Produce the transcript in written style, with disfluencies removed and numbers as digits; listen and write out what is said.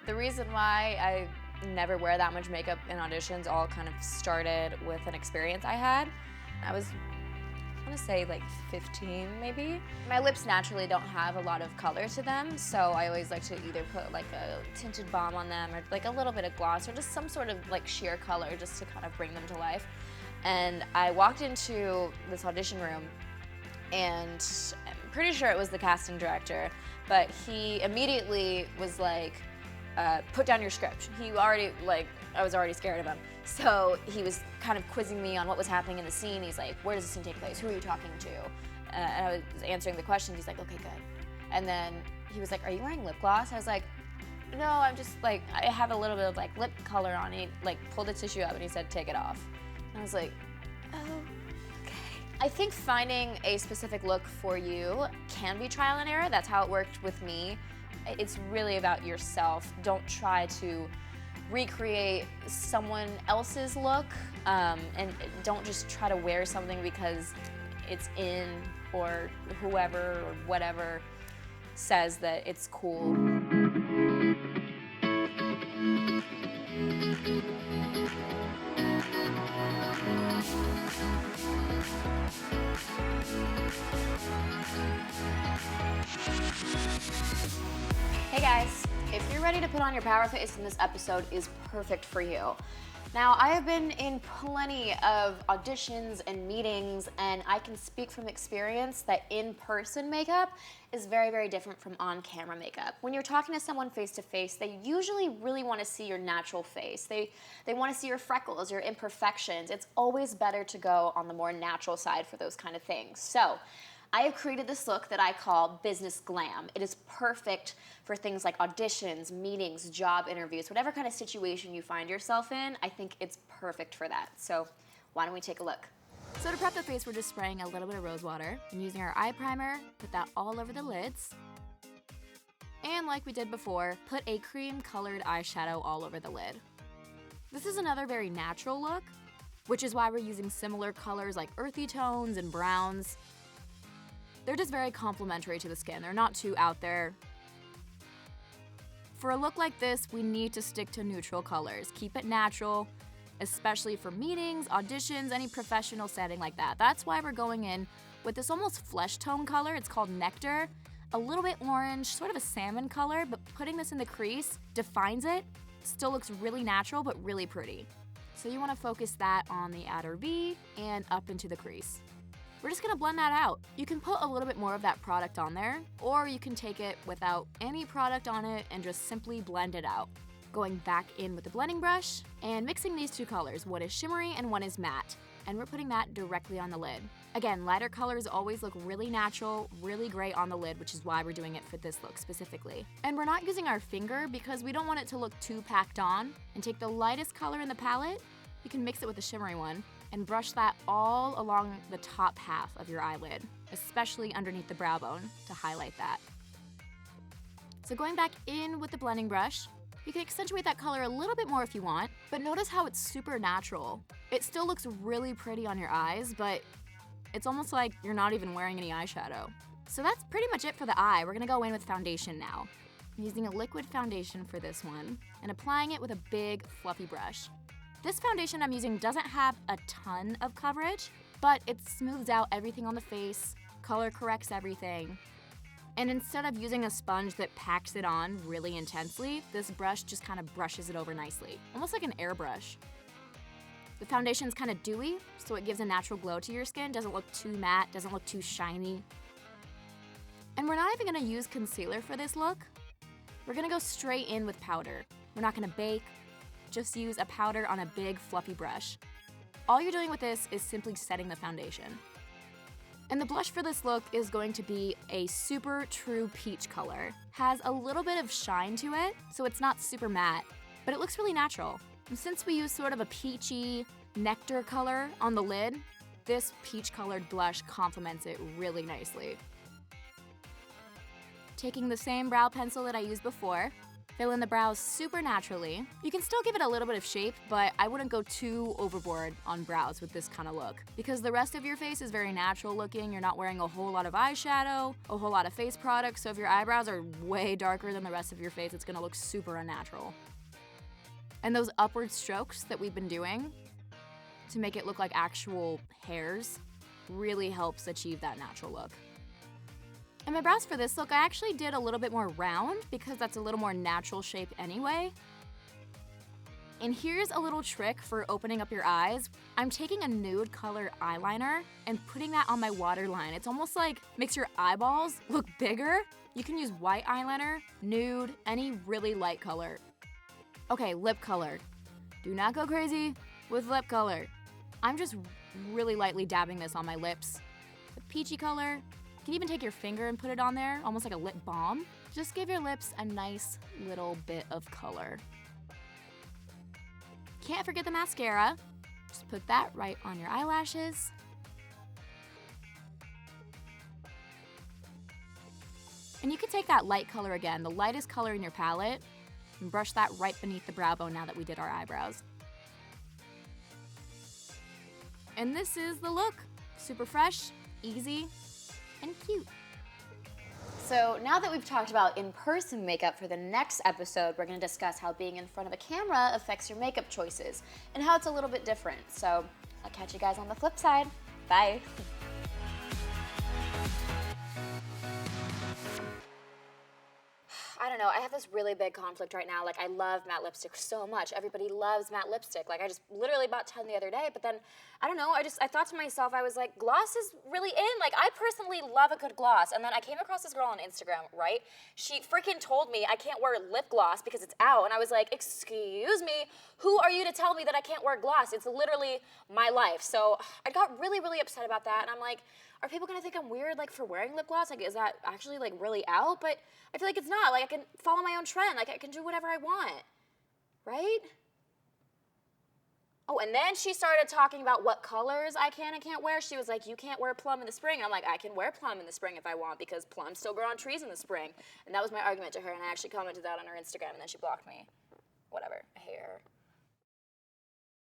The reason why I never wear that much makeup in auditions all kind of started with an experience I had. I was, I want to say like 15 maybe. My lips naturally don't have a lot of color to them, so I always like to either put like a tinted balm on them or like a little bit of gloss or just some sort of like sheer color just to kind of bring them to life. And I walked into this audition room and I'm pretty sure it was the casting director, but he immediately was like, put down your script. He already, like, I was already scared of him. So he was kind of quizzing me on what was happening in the scene. He's like, where does the scene take place? Who are you talking to? And I was answering the questions. He's like, okay, good. And then he was like, are you wearing lip gloss? I was like, no, I'm just like, I have a little bit of like lip color on it. Like, pulled the tissue up and he said, take it off. And I was like, oh, okay. I think finding a specific look for you can be trial and error. That's how it worked with me. It's really about yourself. Don't try to recreate someone else's look, and don't just try to wear something because it's in or whoever or whatever says that it's cool. Hey guys, if you're ready to put on your power face, then this episode is perfect for you. Now, I have been in plenty of auditions and meetings, and I can speak from experience that in-person makeup is very, very different from on-camera makeup. When you're talking to someone face-to-face, they usually really want to see your natural face. They want to see your freckles, your imperfections. It's always better to go on the more natural side for those kind of things. So, I have created this look that I call Business Glam. It is perfect for things like auditions, meetings, job interviews, whatever kind of situation you find yourself in, I think it's perfect for that. So why don't we take a look? So to prep the face, we're just spraying a little bit of rose water and using our eye primer, put that all over the lids. And like we did before, put a cream colored eyeshadow all over the lid. This is another very natural look, which is why we're using similar colors like earthy tones and browns. They're just very complementary to the skin. They're not too out there. For a look like this, we need to stick to neutral colors. Keep it natural, especially for meetings, auditions, any professional setting like that. That's why we're going in with this almost flesh tone color. It's called Nectar. A little bit orange, sort of a salmon color, but putting this in the crease defines it. Still looks really natural, but really pretty. So you want to focus that on the outer V and up into the crease. We're just gonna blend that out. You can put a little bit more of that product on there, or you can take it without any product on it and just simply blend it out. Going back in with the blending brush and mixing these two colors. One is shimmery and one is matte. And we're putting that directly on the lid. Again, lighter colors always look really natural, really great on the lid, which is why we're doing it for this look specifically. And we're not using our finger because we don't want it to look too packed on. And take the lightest color in the palette, you can mix it with the shimmery one, and brush that all along the top half of your eyelid, especially underneath the brow bone to highlight that. So going back in with the blending brush, you can accentuate that color a little bit more if you want, but notice how it's super natural. It still looks really pretty on your eyes, but it's almost like you're not even wearing any eyeshadow. So that's pretty much it for the eye. We're gonna go in with foundation now. I'm using a liquid foundation for this one and applying it with a big fluffy brush. This foundation I'm using doesn't have a ton of coverage, but it smooths out everything on the face, color corrects everything. And instead of using a sponge that packs it on really intensely, this brush just kind of brushes it over nicely, almost like an airbrush. The foundation's kind of dewy, so it gives a natural glow to your skin, doesn't look too matte, doesn't look too shiny. And we're not even gonna use concealer for this look. We're gonna go straight in with powder. We're not gonna bake. Just use a powder on a big fluffy brush. All you're doing with this is simply setting the foundation. And the blush for this look is going to be a super true peach color. Has a little bit of shine to it, so it's not super matte, but it looks really natural. And since we use sort of a peachy nectar color on the lid, this peach colored blush complements it really nicely. Taking the same brow pencil that I used before, Fill in the brows super naturally. You can still give it a little bit of shape, but I wouldn't go too overboard on brows with this kind of look because the rest of your face is very natural looking. You're not wearing a whole lot of eyeshadow, a whole lot of face product, so if your eyebrows are way darker than the rest of your face, it's gonna look super unnatural. And those upward strokes that we've been doing to make it look like actual hairs really helps achieve that natural look. And my brows for this look, I actually did a little bit more round because that's a little more natural shape anyway. And here's a little trick for opening up your eyes. I'm taking a nude color eyeliner and putting that on my waterline. It's almost like makes your eyeballs look bigger. You can use white eyeliner, nude, any really light color. Okay, lip color. Do not go crazy with lip color. I'm just really lightly dabbing this on my lips. The peachy color. You can even take your finger and put it on there, almost like a lip balm. Just give your lips a nice little bit of color. Can't forget the mascara. Just put that right on your eyelashes. And you can take that light color again, the lightest color in your palette, and brush that right beneath the brow bone now that we did our eyebrows. And this is the look. Super fresh, easy, and cute. So now that we've talked about in-person makeup, for the next episode, we're gonna discuss how being in front of a camera affects your makeup choices and how it's a little bit different. So I'll catch you guys on the flip side. Bye. I don't know, I have this really big conflict right now. Like, I love matte lipstick so much. Everybody loves matte lipstick. Like, I just literally bought 10 the other day, but then, I don't know, I thought to myself, I was like, gloss is really in. Like, I personally love a good gloss. And then I came across this girl on Instagram, right? She freaking told me I can't wear lip gloss because it's out. And I was like, excuse me, who are you to tell me that I can't wear gloss? It's literally my life. So I got really, really upset about that. And I'm like, are people gonna think I'm weird, like, for wearing lip gloss? Like, is that actually, like, really out? But I feel like it's not. Like, I can follow my own trend. Like, I can do whatever I want, right? Oh, and then she started talking about what colors I can and can't wear. She was like, you can't wear plum in the spring. I'm like, I can wear plum in the spring if I want because plums still grow on trees in the spring. And that was my argument to her, and I actually commented that on her Instagram, and then she blocked me. Whatever, I hate her.